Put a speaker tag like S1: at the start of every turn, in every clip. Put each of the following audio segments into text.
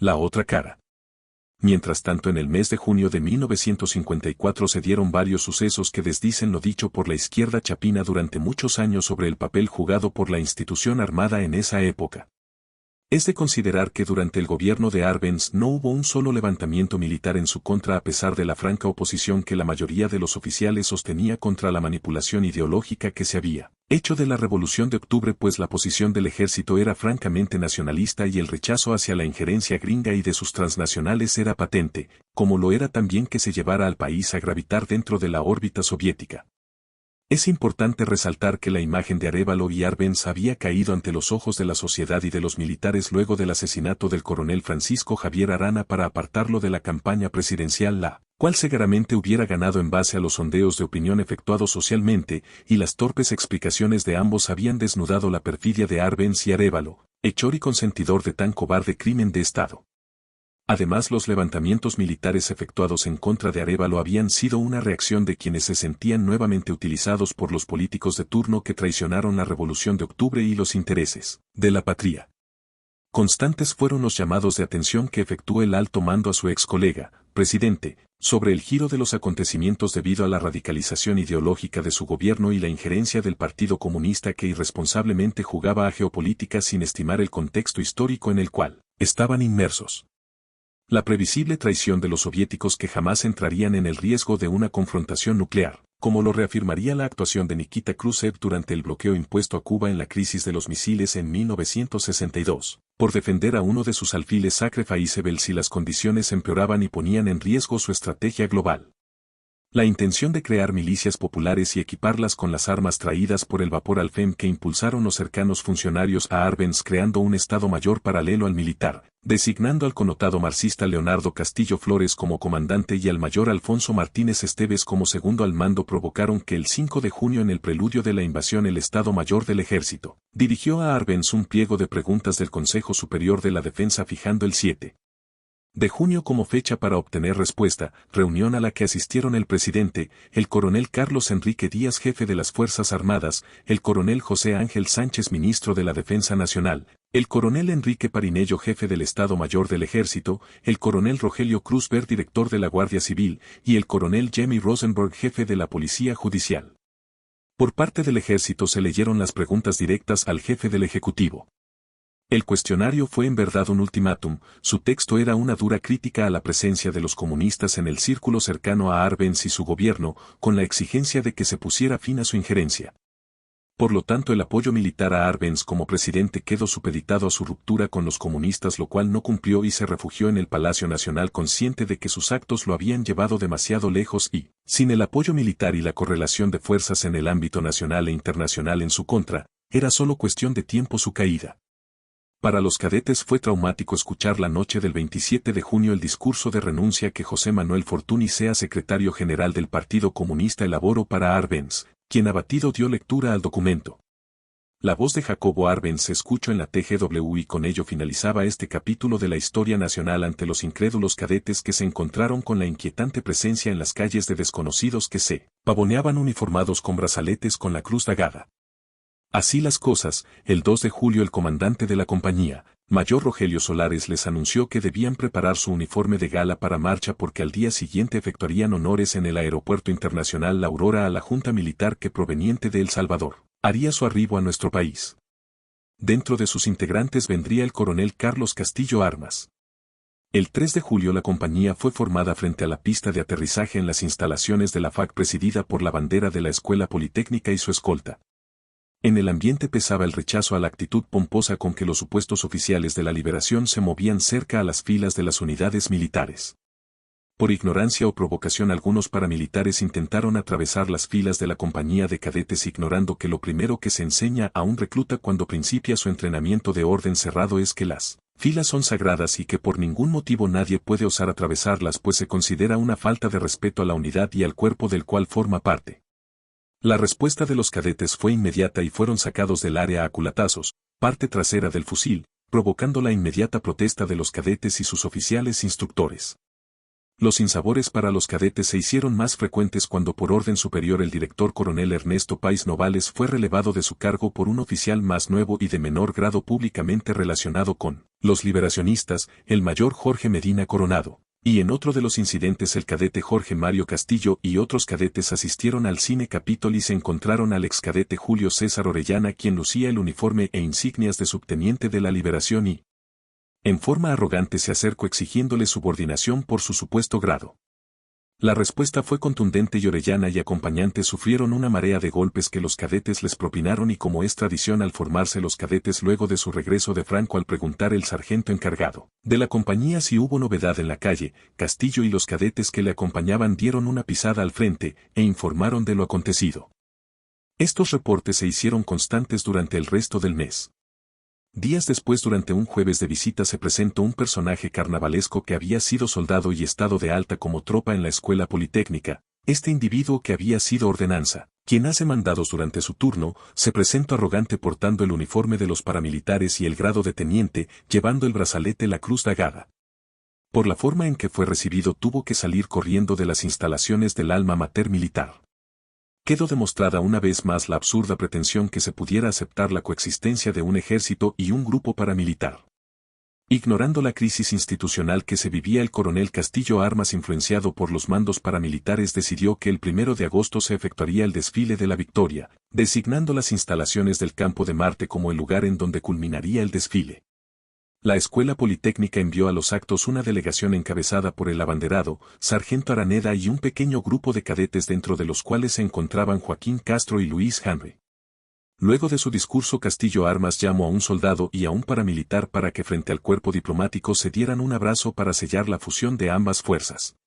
S1: La otra cara. Mientras tanto, en el mes de junio de 1954 se dieron varios sucesos que desdicen lo dicho por la izquierda chapina durante muchos años sobre el papel jugado por la institución armada en esa época. Es de considerar que durante el gobierno de Arbenz no hubo un solo levantamiento militar en su contra a pesar de la franca oposición que la mayoría de los oficiales sostenía contra la manipulación ideológica que se había hecho de la Revolución de Octubre, pues la posición del ejército era francamente nacionalista y el rechazo hacia la injerencia gringa y de sus transnacionales era patente, como lo era también que se llevara al país a gravitar dentro de la órbita soviética. Es importante resaltar que la imagen de Arévalo y Arbenz había caído ante los ojos de la sociedad y de los militares luego del asesinato del coronel Francisco Javier Arana para apartarlo de la campaña presidencial, la cual seguramente hubiera ganado en base a los sondeos de opinión efectuados socialmente, y las torpes explicaciones de ambos habían desnudado la perfidia de Arbenz y Arévalo, hechor y consentidor de tan cobarde crimen de Estado. Además, los levantamientos militares efectuados en contra de Arévalo habían sido una reacción de quienes se sentían nuevamente utilizados por los políticos de turno que traicionaron la Revolución de Octubre y los intereses de la patria. Constantes fueron los llamados de atención que efectuó el alto mando a su ex colega, presidente, sobre el giro de los acontecimientos debido a la radicalización ideológica de su gobierno y la injerencia del Partido Comunista que irresponsablemente jugaba a geopolítica sin estimar el contexto histórico en el cual estaban inmersos. La previsible traición de los soviéticos que jamás entrarían en el riesgo de una confrontación nuclear, como lo reafirmaría la actuación de Nikita Khrushchev durante el bloqueo impuesto a Cuba en la crisis de los misiles en 1962, por defender a uno de sus alfiles Sacre Faisebel si las condiciones empeoraban y ponían en riesgo su estrategia global. La intención de crear milicias populares y equiparlas con las armas traídas por el vapor Alfem que impulsaron los cercanos funcionarios a Arbenz creando un Estado Mayor paralelo al militar, designando al connotado marxista Leonardo Castillo Flores como comandante y al mayor Alfonso Martínez Esteves como segundo al mando provocaron que el 5 de junio en el preludio de la invasión el Estado Mayor del Ejército dirigió a Arbenz un pliego de preguntas del Consejo Superior de la Defensa fijando el 7 de junio como fecha para obtener respuesta, reunión a la que asistieron el presidente, el coronel Carlos Enrique Díaz jefe de las Fuerzas Armadas, el coronel José Ángel Sánchez ministro de la Defensa Nacional, el coronel Enrique Parinello jefe del Estado Mayor del Ejército, el coronel Rogelio Cruz Ver director de la Guardia Civil y el coronel Jimmy Rosenberg jefe de la Policía Judicial. Por parte del Ejército se leyeron las preguntas directas al jefe del Ejecutivo. El cuestionario fue en verdad un ultimátum, su texto era una dura crítica a la presencia de los comunistas en el círculo cercano a Arbenz y su gobierno, con la exigencia de que se pusiera fin a su injerencia. Por lo tanto, el apoyo militar a Arbenz como presidente quedó supeditado a su ruptura con los comunistas, lo cual no cumplió y se refugió en el Palacio Nacional consciente de que sus actos lo habían llevado demasiado lejos y, sin el apoyo militar y la correlación de fuerzas en el ámbito nacional e internacional en su contra, era solo cuestión de tiempo su caída. Para los cadetes fue traumático escuchar la noche del 27 de junio el discurso de renuncia que José Manuel Fortuny sea secretario general del Partido Comunista elaboró para Arbenz, quien abatido dio lectura al documento. La voz de Jacobo Arbenz se escuchó en la TGW y con ello finalizaba este capítulo de la historia nacional ante los incrédulos cadetes que se encontraron con la inquietante presencia en las calles de desconocidos que se pavoneaban uniformados con brazaletes con la cruz dagada. Así las cosas, el 2 de julio el comandante de la compañía, mayor Rogelio Solares les anunció que debían preparar su uniforme de gala para marcha porque al día siguiente efectuarían honores en el Aeropuerto Internacional La Aurora a la Junta Militar que proveniente de El Salvador haría su arribo a nuestro país. Dentro de sus integrantes vendría el coronel Carlos Castillo Armas. El 3 de julio la compañía fue formada frente a la pista de aterrizaje en las instalaciones de la FAC presidida por la bandera de la Escuela Politécnica y su escolta. En el ambiente pesaba el rechazo a la actitud pomposa con que los supuestos oficiales de la liberación se movían cerca a las filas de las unidades militares. Por ignorancia o provocación algunos paramilitares intentaron atravesar las filas de la compañía de cadetes ignorando que lo primero que se enseña a un recluta cuando principia su entrenamiento de orden cerrado es que las filas son sagradas y que por ningún motivo nadie puede osar atravesarlas pues se considera una falta de respeto a la unidad y al cuerpo del cual forma parte. La respuesta de los cadetes fue inmediata y fueron sacados del área a culatazos, parte trasera del fusil, provocando la inmediata protesta de los cadetes y sus oficiales instructores. Los sinsabores para los cadetes se hicieron más frecuentes cuando por orden superior el director coronel Ernesto Páez Novales fue relevado de su cargo por un oficial más nuevo y de menor grado públicamente relacionado con los liberacionistas, el mayor Jorge Medina Coronado. Y en otro de los incidentes el cadete Jorge Mario Castillo y otros cadetes asistieron al Cine Capitol y se encontraron al excadete Julio César Orellana, quien lucía el uniforme e insignias de subteniente de la Liberación y, en forma arrogante, se acercó exigiéndole subordinación por su supuesto grado. La respuesta fue contundente y Orellana y acompañantes sufrieron una marea de golpes que los cadetes les propinaron, y como es tradición al formarse los cadetes luego de su regreso de Franco, al preguntar el sargento encargado de la compañía si hubo novedad en la calle, Castillo y los cadetes que le acompañaban dieron una pisada al frente e informaron de lo acontecido. Estos reportes se hicieron constantes durante el resto del mes. Días después, durante un jueves de visita, se presentó un personaje carnavalesco que había sido soldado y estado de alta como tropa en la escuela politécnica. Este individuo, que había sido ordenanza, quien hace mandados durante su turno, se presentó arrogante portando el uniforme de los paramilitares y el grado de teniente, llevando el brazalete la cruz dagada. Por la forma en que fue recibido, tuvo que salir corriendo de las instalaciones del alma mater militar. Quedó demostrada una vez más la absurda pretensión que se pudiera aceptar la coexistencia de un ejército y un grupo paramilitar. Ignorando la crisis institucional que se vivía, el coronel Castillo Armas, influenciado por los mandos paramilitares, decidió que el 1 de agosto se efectuaría el desfile de la Victoria, designando las instalaciones del Campo de Marte como el lugar en donde culminaría el desfile. La Escuela Politécnica envió a los actos una delegación encabezada por el abanderado, sargento Araneda, y un pequeño grupo de cadetes, dentro de los cuales se encontraban Joaquín Castro y Luis Henry. Luego de su discurso, Castillo Armas llamó a un soldado y a un paramilitar para que frente al cuerpo diplomático se dieran un abrazo para sellar la fusión de ambas fuerzas.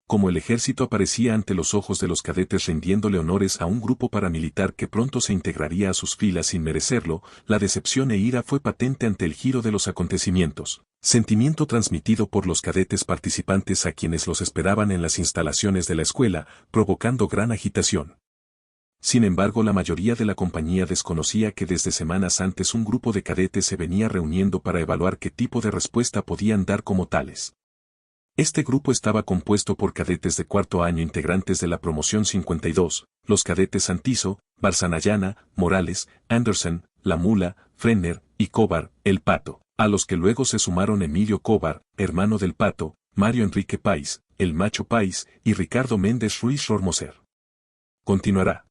S1: Como el ejército aparecía ante los ojos de los cadetes rindiéndole honores a un grupo paramilitar que pronto se integraría a sus filas sin merecerlo, la decepción e ira fue patente ante el giro de los acontecimientos, sentimiento transmitido por los cadetes participantes a quienes los esperaban en las instalaciones de la escuela, provocando gran agitación. Sin embargo, la mayoría de la compañía desconocía que desde semanas antes un grupo de cadetes se venía reuniendo para evaluar qué tipo de respuesta podían dar como tales. Este grupo estaba compuesto por cadetes de cuarto año integrantes de la promoción 52, los cadetes Santizo, Barzanayana, Morales, Anderson, La Mula, Frenner y Cobar, el Pato, a los que luego se sumaron Emilio Cobar, hermano del Pato, Mario Enrique Páez, el Macho Páez, y Ricardo Méndez Ruiz Rormoser. Continuará.